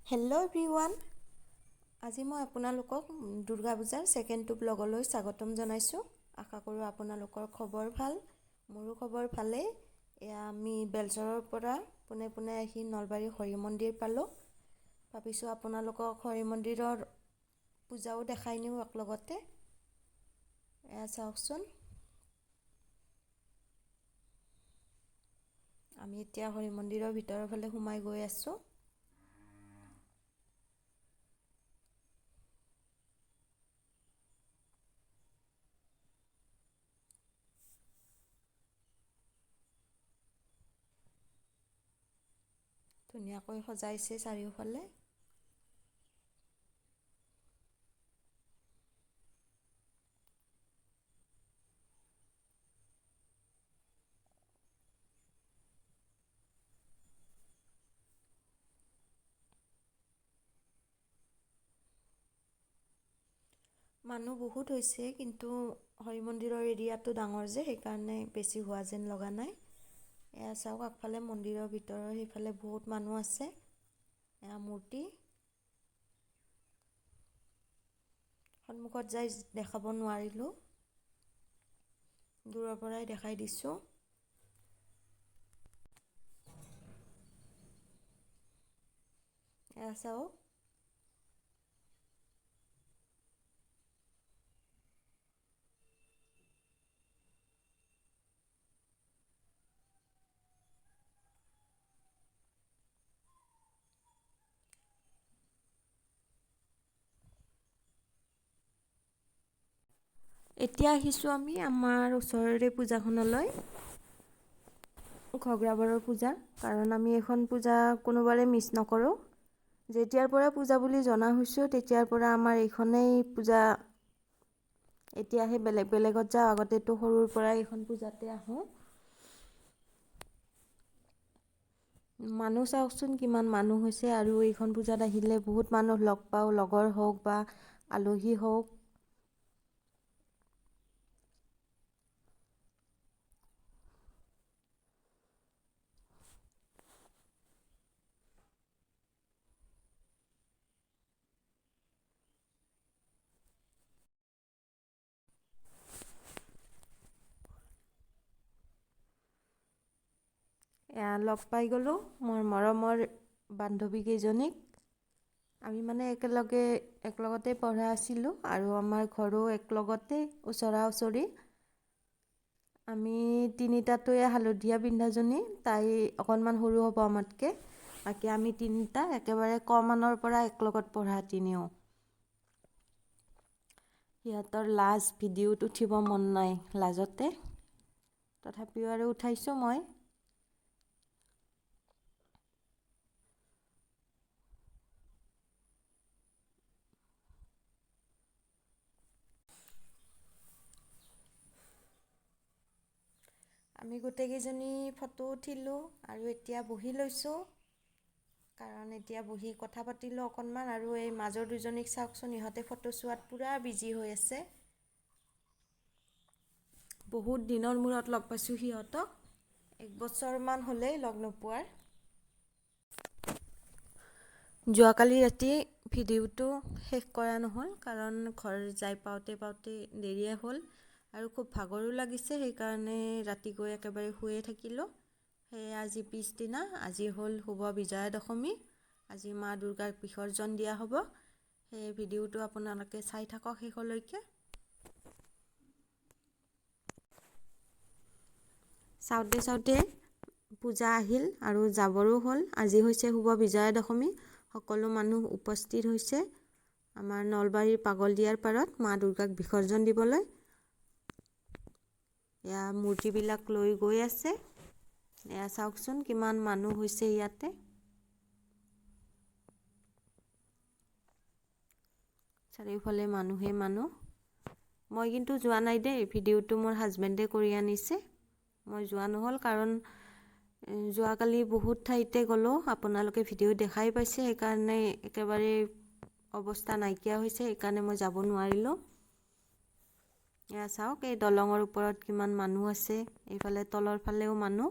Hello' everyone, আজি মই আপোনালোকক দুৰ্গা পূজাৰ ছেকেণ্ড ব্লগলৈ স্বাগতম জনাইছোঁ। আশা কৰোঁ আপোনালোকৰ খবৰ ভাল। মোৰো খবৰ ভালেই। এয়া আমি বেলচৰৰ পৰা পোনে পোনে আহি নলবাৰী হৰি মন্দিৰ পালোঁ। ভাবিছোঁ আপোনালোকক হৰি মন্দিৰৰ পূজাও দেখাই নিওঁ একেলগতে। এয়া চাওকচোন, আমি এতিয়া হৰি মন্দিৰৰ ভিতৰৰ ফালে সোমাই গৈ আছোঁ। ধুনীয়াকৈ সজাইছে চাৰিওফালে। মানুহ বহুত হৈছে, কিন্তু হৰি মন্দিৰৰ এৰিয়াটো ডাঙৰ যে সেইকাৰণে বেছি হোৱা যেন লগা নাই। এয়া চাওক, আগফালে মন্দিৰৰ ভিতৰৰ সেইফালে বহুত মানুহ আছে। এয়া মূৰ্তি সন্মুখত যাই দেখাব নোৱাৰিলোঁ, দূৰৰ পৰাই দেখাই দিছোঁ। এয়া চাওক, এতিয়া আহিছোঁ আমি আমাৰ ওচৰৰে পূজাখনলৈ, ঘগ্ৰাবাৰৰ পূজা। কাৰণ আমি এখন পূজা কোনোবাৰে মিছ নকৰোঁ। যেতিয়াৰ পৰা পূজা বুলি জনা হৈছোঁ তেতিয়াৰ পৰা আমাৰ এইখনেই পূজা। এতিয়াহে বেলেগত যাওঁ, আগতেতো সৰুৰ পৰাই এইখন পূজাতে আহোঁ। মানুহ চাওকচোন কিমান মানুহ হৈছে, আৰু এইখন পূজাত আহিলে বহুত মানুহ লগ পাওঁ, লগৰ হওক বা আলহী হওক। লগ পাই গ'লোঁ মোৰ মৰমৰ বান্ধৱীকেইজনীক। আমি মানে একেলগতে পঢ়া আছিলোঁ, আৰু আমাৰ ঘৰো একেলগতে ওচৰা ওচৰি। আমি তিনিটাটোৱে হালধীয়া পিন্ধাজনী, তাই অকণমান সৰু হ'ব আমাতকৈ। বাকী আমি তিনিটা একেবাৰে কমানৰ পৰা একেলগত পঢ়া তিনিও। সিহঁতৰ লাজ ভিডিঅ'ত উঠিব মন নাই, লাজতে তথাপিও আৰু উঠাইছোঁ মই। আমি গোটেইকেইজনী ফটো উঠিলোঁ, আৰু এতিয়া বহি লৈছোঁ। কাৰণ এতিয়া বহি কথা পাতিলোঁ অকণমান, আৰু এই মাজৰ দুজনীক চাওকচোন, ইহঁতে ফটো চোৱাত পূৰা বিজি হৈ আছে। বহুত দিনৰ মূৰত লগ পাইছোঁ সিহঁতক, 1 বছৰমান হ'লেই লগ নোপোৱাৰ। যোৱাকালি ৰাতি ভিডিঅ'টো শেষ কৰা নহ'ল, কাৰণ ঘৰ যাই পাওঁতে দেৰিয়ে হ'ল, আৰু খুব ভাগৰো লাগিছে। সেইকাৰণে ৰাতি গৈ একেবাৰে শুয়ে থাকিলোঁ। সেয়ে আজি পিছদিনা, আজি হ'ল শুভ বিজয়া দশমী। আজি মা দুৰ্গাক বিসৰ্জন দিয়া হ'ব। সেই ভিডিঅ'টো আপোনালোকে চাই থাকক শেষলৈকে। চাওঁতে পূজা আহিল আৰু যাবৰো হ'ল। আজি হৈছে শুভ বিজয়া দশমী। সকলো মানুহ উপস্থিত হৈছে আমাৰ নলবাৰীৰ পাগলদিয়াৰ পাৰত মা দুৰ্গাক বিসৰ্জন দিবলৈ। এয়া মূৰ্তিবিলাক লৈ গৈ আছে। এয়া চাওকচোন কিমান মানুহ হৈছে ইয়াতে। চাৰিওফালে মানুহে মানুহ। মই কিন্তু যোৱা নাই দেই, ভিডিঅ'টো মোৰ হাজবেণ্ডে কৰি আনিছে। মই যোৱা নহ'ল, কাৰণ যোৱাকালি বহুত ঠাইতে গ'লোঁ, আপোনালোকে ভিডিঅ' দেখাই পাইছে। সেইকাৰণে একেবাৰে অৱস্থা নাইকিয়া হৈছে, সেইকাৰণে মই যাব নোৱাৰিলোঁ। এয়া চাওক, এই দলঙৰ ওপৰত কিমান মানুহ আছে, এইফালে তলৰ ফালেও মানুহ।